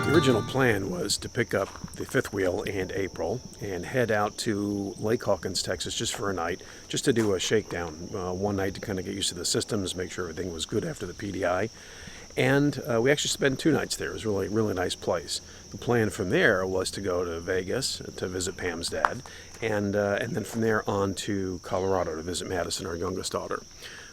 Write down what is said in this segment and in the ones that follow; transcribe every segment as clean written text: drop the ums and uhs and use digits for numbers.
The original plan was to pick up the fifth wheel and April and head out to Lake Hawkins, Texas just for a night, just to do a shakedown. One night to kind of get used to the systems, make sure everything was good after the PDI. And we actually spent 2 nights there. It was really, really nice place. The plan from there was to go to Vegas to visit Pam's dad, and then from there on to Colorado to visit Madison, our youngest daughter.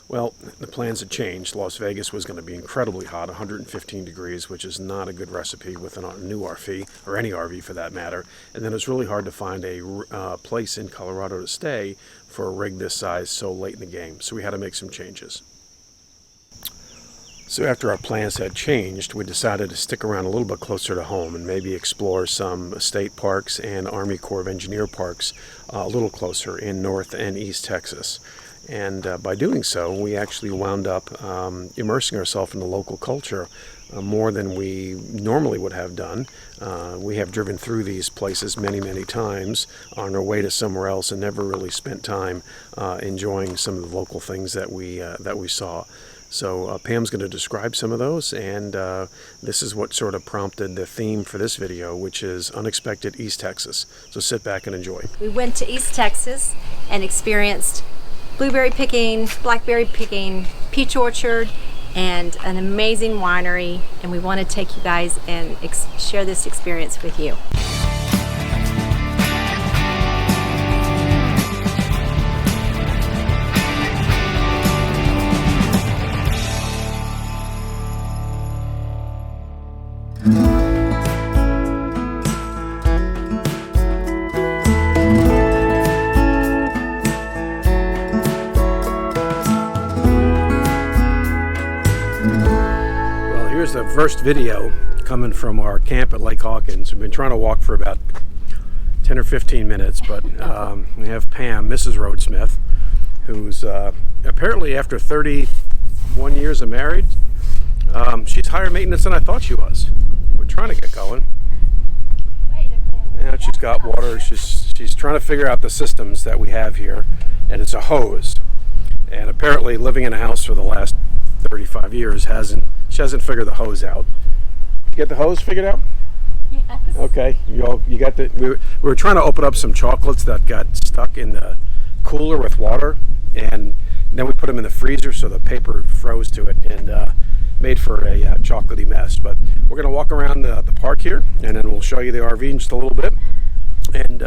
Well, the plans had changed. Las Vegas was going to be incredibly hot, 115 degrees, which is not a good recipe with a new RV, or any RV for that matter. And then it was really hard to find a place in Colorado to stay for a rig this size so late in the game. So we had to make some changes. So after our plans had changed, we decided to stick around a little bit closer to home and maybe explore some state parks and Army Corps of Engineer parks a little closer in North and East Texas. And by doing so, we actually wound up immersing ourselves in the local culture more than we normally would have done. We have driven through these places many, many times on our way to somewhere else and never really spent time enjoying some of the local things that we saw. So Pam's going to describe some of those, and this is what sort of prompted the theme for this video, which is Unexpected East Texas. So sit back and enjoy. We went to East Texas and experienced blueberry picking, blackberry picking, peach orchard, and an amazing winery, and we want to take you guys and share this experience with you. The first video coming from our camp at Lake Hawkins. We've been trying to walk for about 10 or 15 minutes, but we have Pam, Mrs. RoadSmith, who's apparently after 31 years of marriage, she's higher maintenance than I thought she was. We're trying to get going. Now she's got water. She's trying to figure out the systems that we have here, and it's a hose. And apparently living in a house for the last 35 years she hasn't figured the hose out. You get the hose figured out? Yes. Okay. You got the. We were trying to open up some chocolates that got stuck in the cooler with water, and then we put them in the freezer so the paper froze to it and made for a chocolatey mess. But we're going to walk around the park here, and then we'll show you the RV in just a little bit. And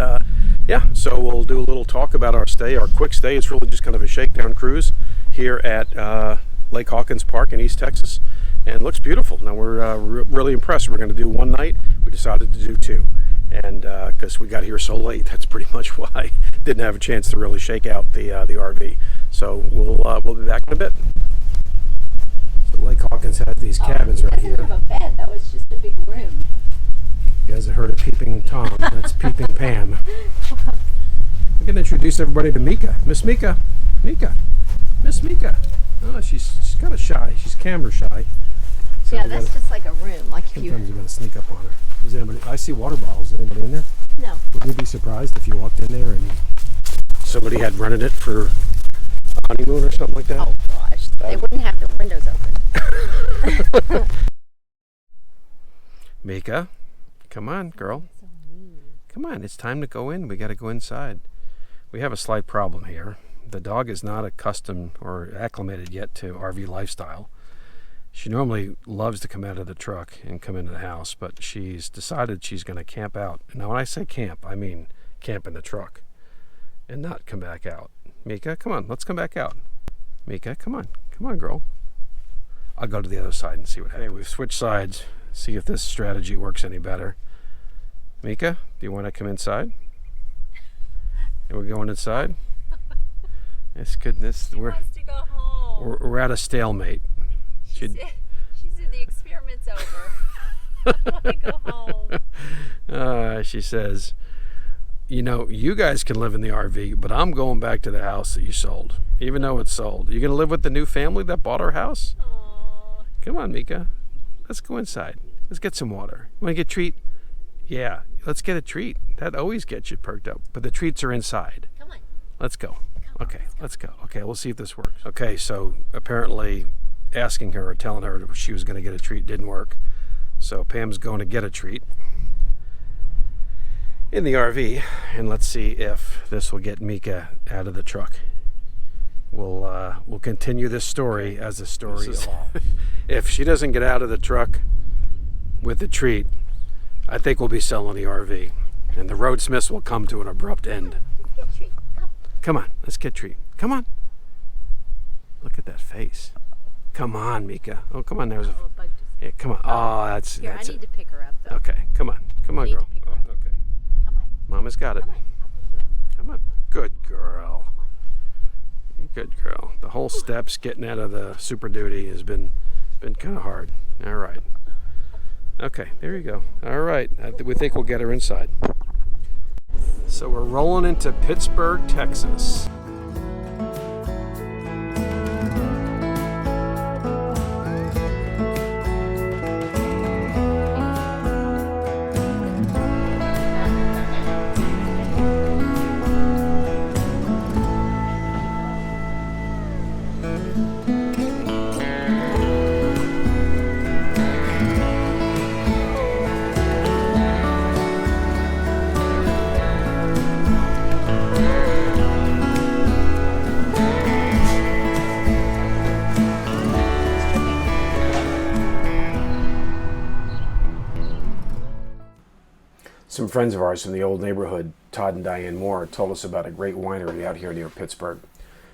yeah, so we'll do a little talk about our stay, our quick stay. It's really just kind of a shakedown cruise here at Lake Hawkins Park in East Texas. And it looks beautiful. Now we're really impressed. We're going to do one night. We decided to do 2, and because we got here so late, that's pretty much why. Didn't have a chance to really shake out the RV. So we'll be back in a bit. So Lake Hawkins had these cabins right here. Have a bed. That was just a big room. You guys have heard of Peeping Tom. That's Peeping Pam. We're going to introduce everybody to Mika. Miss Mika. Mika. Miss Mika. Oh, she's kind of shy. She's camera shy. So yeah, that's just like a room. Like if sometimes you got to sneak up on her. Is anybody? I see water bottles. Is anybody in there? No. Would you be surprised if you walked in there and somebody had rented it for a honeymoon or something like that? Oh gosh, they wouldn't have the windows open. Mika, come on, girl. Come on, it's time to go in. We got to go inside. We have a slight problem here. The dog is not accustomed or acclimated yet to RV lifestyle. She normally loves to come out of the truck and come into the house, but she's decided she's going to camp out. Now, when I say camp, I mean camp in the truck and not come back out. Mika, come on, let's come back out. Mika, come on, girl. I'll go to the other side and see what happens. Hey, we've switched sides. See if this strategy works any better. Mika, do you want to come inside? Are we going inside? Yes, goodness. She wants to go home. We're at a stalemate. She said the experiment's over. I want to go home. She says, you know, you guys can live in the RV, but I'm going back to the house that you sold, even though it's sold. You're going to live with the new family that bought our house? Aww. Come on, Mika. Let's go inside. Let's get some water. You want to get a treat? Yeah, let's get a treat. That always gets you perked up. But the treats are inside. Come on. Let's go. Okay, let's go. Okay, we'll see if this works. Okay, so apparently asking her or telling her she was going to get a treat didn't work. So Pam's going to get a treat in the RV, and let's see if this will get Mika out of the truck. We'll continue this story as the story evolves. If she doesn't get out of the truck with the treat, I think we'll be selling the RV, and the Roadsmiths will come to an abrupt end. Come on, let's get treat. Come on. Look at that face. Come on, Mika. Oh, come on. There's a. Yeah, come on. Oh, that's. Here, that's I need to pick her up, though. Okay, come on. Come on, girl. Oh, okay. Come on. Mama's got it. Come on. I'll pick you up. Come on. Good girl. Good girl. The whole steps getting out of the Super Duty has been kind of hard. All right. Okay, there you go. All right. We think we'll get her inside. So we're rolling into Pittsburgh, Texas. Some friends of ours from the old neighborhood, Todd and Diane Moore, told us about a great winery out here near Pittsburgh.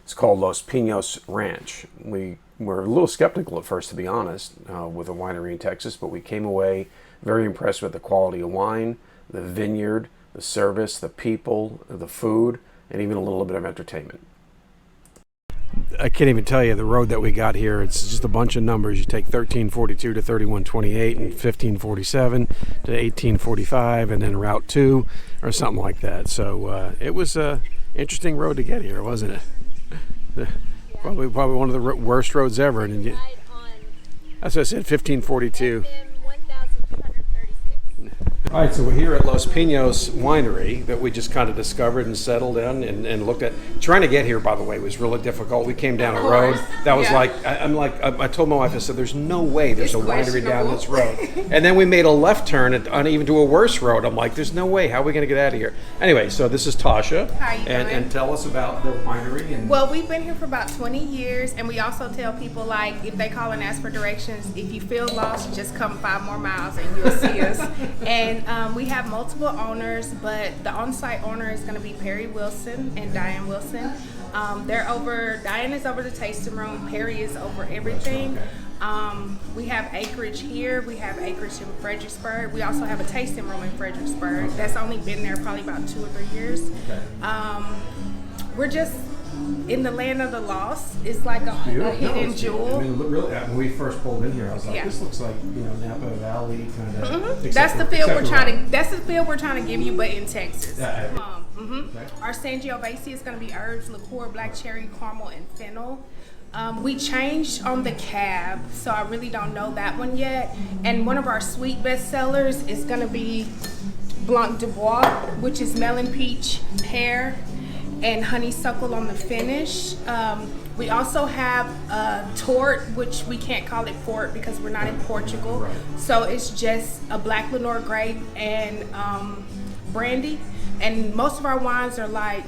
It's called Los Pinos Ranch. We were a little skeptical at first, to be honest, with a winery in Texas, but we came away very impressed with the quality of wine, the vineyard, the service, the people, the food, and even a little bit of entertainment. I can't even tell you the road that we got here. It's just a bunch of numbers. You take 1342 to 3128 and 1547 to 1845 and then Route 2 or something like that. So it was an interesting road to get here, wasn't it? Probably one of the worst roads ever. And that's what I said, 1542. All right, so we're here at Los Pinos Winery that we just kind of discovered and settled in and looked at. Trying to get here, by the way, was really difficult. We came down a road that was I told my wife, I said, there's no way there's a winery down this road. And then we made a left turn on even to a worse road. I'm like, there's no way. How are we going to get out of here? Anyway, so this is Tasha. How you doing? And tell us about the winery. Well, we've been here for about 20 years, and we also tell people, like, if they call and ask for directions, if you feel lost, just come 5 more miles and you'll see us. And we have multiple owners, but the on-site owner is going to be Perry Wilson and Diane Wilson. Diane is over the tasting room, Perry is over everything. We have acreage here, we have acreage in Fredericksburg. We also have a tasting room in Fredericksburg that's only been there probably about 2 or 3 years. We're just in the land of the lost. It's like a hidden jewel. I mean, really, when we first pulled in here, I was like, this looks like, Napa Valley kind of. That's the feel we're trying to give you, but in Texas. Okay. Our Sangiovese is going to be herbs, liqueur, black cherry, caramel, and fennel. We changed on the cab, so I really don't know that one yet. And one of our sweet bestsellers is going to be Blanc de Bois, which is melon, peach, pear, and honeysuckle on the finish. We also have a tort, which we can't call it port because we're not in Portugal. Right. So it's just a black Lenore grape and brandy. And most of our wines are like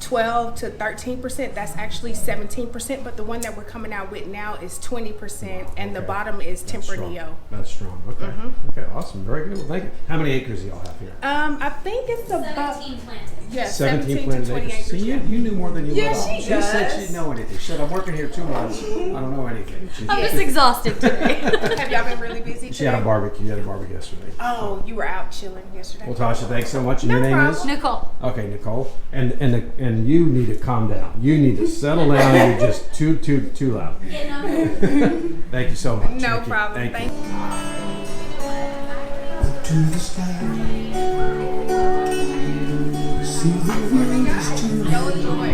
12 to 13%. That's actually 17%, but the one that we're coming out with now is 20%, and the bottom is Tempranillo. That's strong. Okay. Okay, awesome. Very good. Well, thank you. How many acres do y'all have here? I think it's about 17 planted. Yeah, 17 planted to 20 acres. See, you knew more than you let on. She does. Said she didn't know anything. She said, I'm working here 2 months. I don't know anything. I'm just exhausted today. Have y'all been really busy today? She had a barbecue. You had a barbecue yesterday. Oh, you were out chilling yesterday. Well, Tasha, thanks so much. And your name is? Nicole. Okay, Nicole. And you need to calm down. You need to settle down. You're just too loud. Thank you so much. No problem. Thank you. To the sky. See the world is too No joy.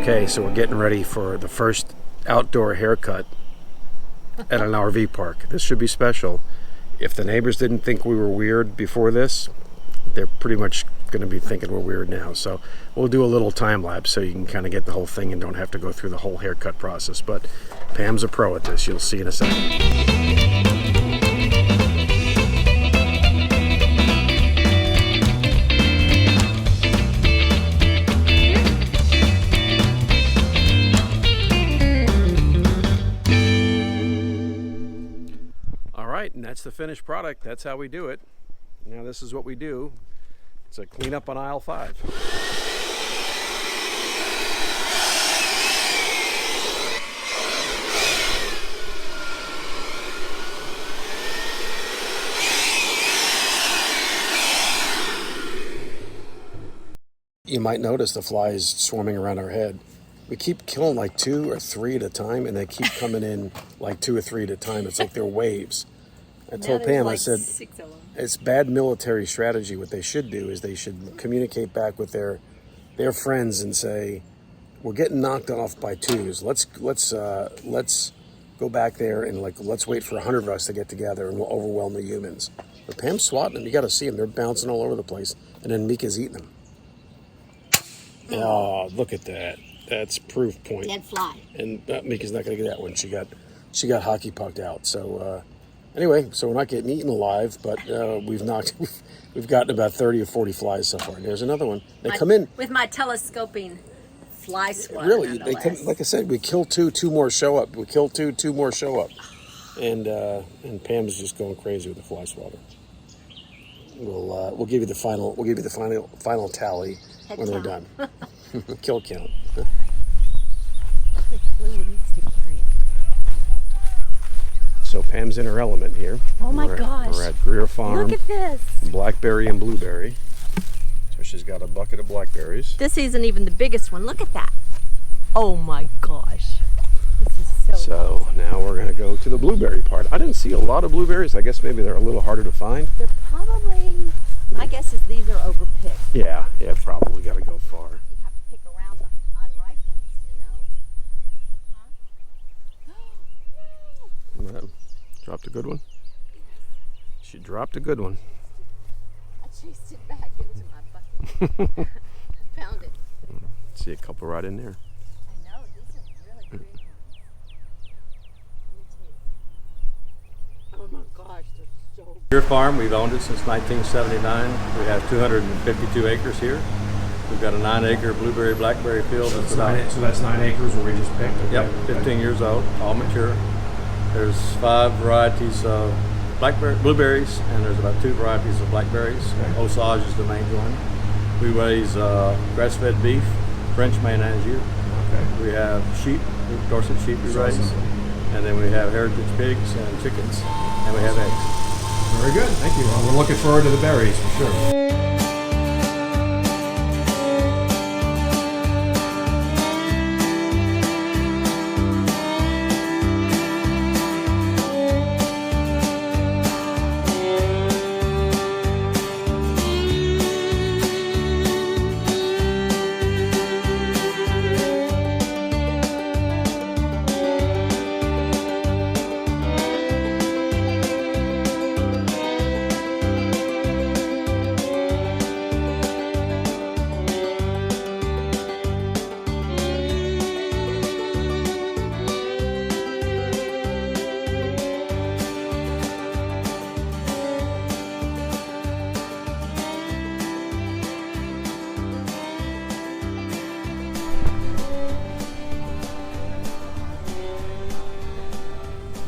Okay, so we're getting ready for the first outdoor haircut at an RV park. This should be special. If the neighbors didn't think we were weird before this, they're pretty much going to be thinking we're weird now. So we'll do a little time lapse so you can kind of get the whole thing and don't have to go through the whole haircut process. But Pam's a pro at this. You'll see in a second. And that's the finished product. That's how we do it. Now this is what we do. It's a cleanup on aisle 5. You might notice the flies swarming around our head. We keep killing like 2 or 3 at a time, and they keep coming in like 2 or 3 at a time. It's like they're waves. I told Pam, I said, it's bad military strategy. What they should do is they should communicate back with their friends and say, we're getting knocked off by 2s. Let's go back there and let's wait for 100 of us to get together and we'll overwhelm the humans. But Pam's swatting them. You got to see them. They're bouncing all over the place. And then Mika's eating them. Oh, look at that. That's proof point. Dead fly. And Mika's not going to get that one. She got hockey pucked out. So, anyway, so we're not getting eaten alive, but we've gotten about 30 or 40 flies so far. There's another one. They come in with my telescoping fly swatter. Really, they come. Like I said, we kill 2 more show up. We kill 2 more show up, and Pam's just going crazy with the fly swatter. We'll give you the final tally when we're done. Kill count. So Pam's in her element here. Oh my gosh. We're at Greer Farm. Look at this. Blackberry and blueberry. So she's got a bucket of blackberries. This isn't even the biggest one. Look at that. Oh my gosh. This is So now we're going to go to the blueberry part. I didn't see a lot of blueberries. I guess maybe they're a little harder to find. They're probably, my guess is these are overpicked. Yeah, probably got to go far. You have to pick around the unripe ones, you know. Well, dropped a good one. She dropped a good one. I chased it back into my bucket. I found it. See a couple right in there. I know, these are really pretty ones. Oh my gosh, they're so Your farm, we've owned it since 1979. We have 252 acres here. We've got a 9-acre blueberry blackberry field. So that's 9 acres where we just picked. Okay. Yep, 15 years old, all mature. There's 5 varieties of blueberries, and there's about 2 varieties of blackberries. Okay. Osage is the main one. We raise grass-fed beef, French Menage. Okay. We have sheep, Dorset sheep we raise. Awesome. And then we have heritage pigs and chickens, and we have eggs. Very good. Thank you. Well, we're looking forward to the berries for sure.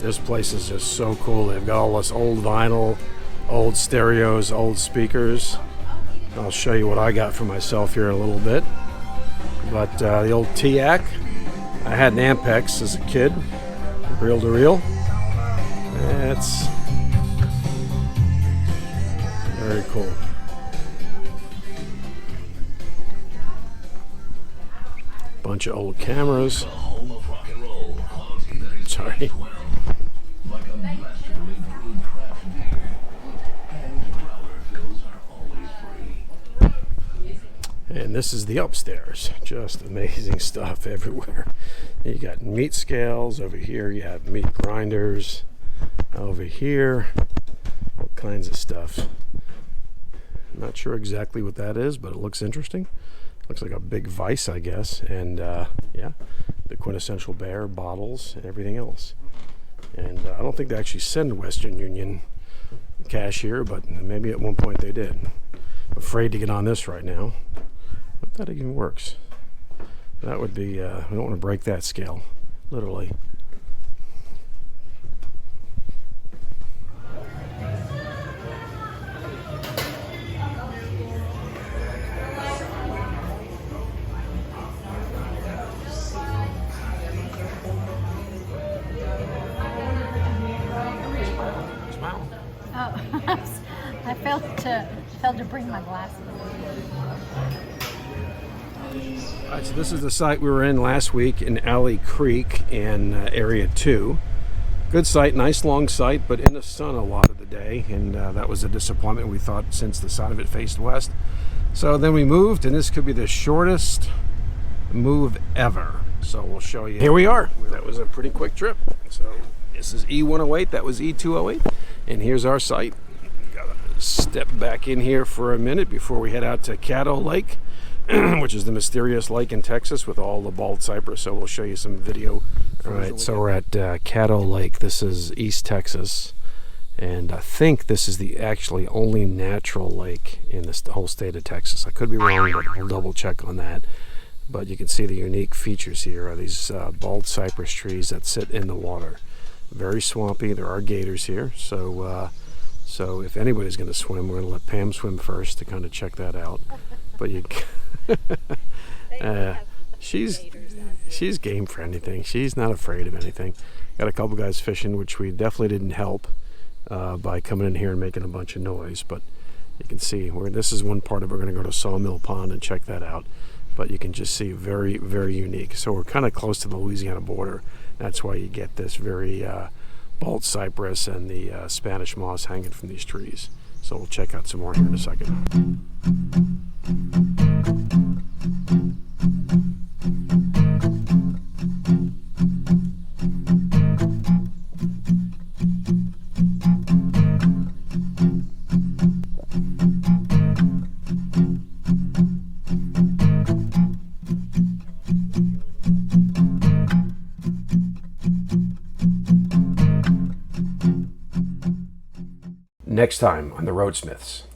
This place is just so cool. They've got all this old vinyl, old stereos, old speakers. I'll show you what I got for myself here in a little bit. But the old TIAC, I had an Ampex as a kid, reel to reel. It's very cool. Bunch of old cameras. Sorry. And this is the upstairs. Just amazing stuff everywhere. You got meat scales over here. You have meat grinders over here. All kinds of stuff. Not sure exactly what that is, but it looks interesting. Looks like a big vise, I guess. And yeah, the quintessential bear, bottles, and everything else. And I don't think they actually send Western Union cash here, but maybe at one point they did. I'm afraid to get on this right now. If that even works. That would be, we don't want to break that scale, literally. I failed to bring my glasses. All right, so this is the site we were in last week in Alley Creek in Area 2. Good site, nice long site, but in the sun a lot of the day, and that was a disappointment, we thought, since the side of it faced west. So then we moved, and this could be the shortest move ever. So we'll show you. Here we are. That was a pretty quick trip. So this is E108, that was E208, and here's our site. Gotta step back in here for a minute before we head out to Caddo Lake, which is the mysterious lake in Texas with all the bald cypress. So we'll show you some video. All right, so we're at Caddo Lake. This is East Texas, and I think this is the actually only natural lake in this whole state of Texas. I could be wrong, but we'll double check on that. But you can see the unique features here are these bald cypress trees that sit in the water. Very swampy. There are gators here, so so if anybody's going to swim, we're going to let Pam swim first to kind of check that out. But you, she's game for anything. She's not afraid of anything. Got a couple guys fishing, which we definitely didn't help by coming in here and making a bunch of noise. But you can see this is one part of. We're going to go to Sawmill Pond and check that out. But you can just see very, very unique. So we're kind of close to the Louisiana border. That's why you get this very bald cypress and the Spanish moss hanging from these trees. So we'll check out some more here in a second. Next time on The Roadsmiths.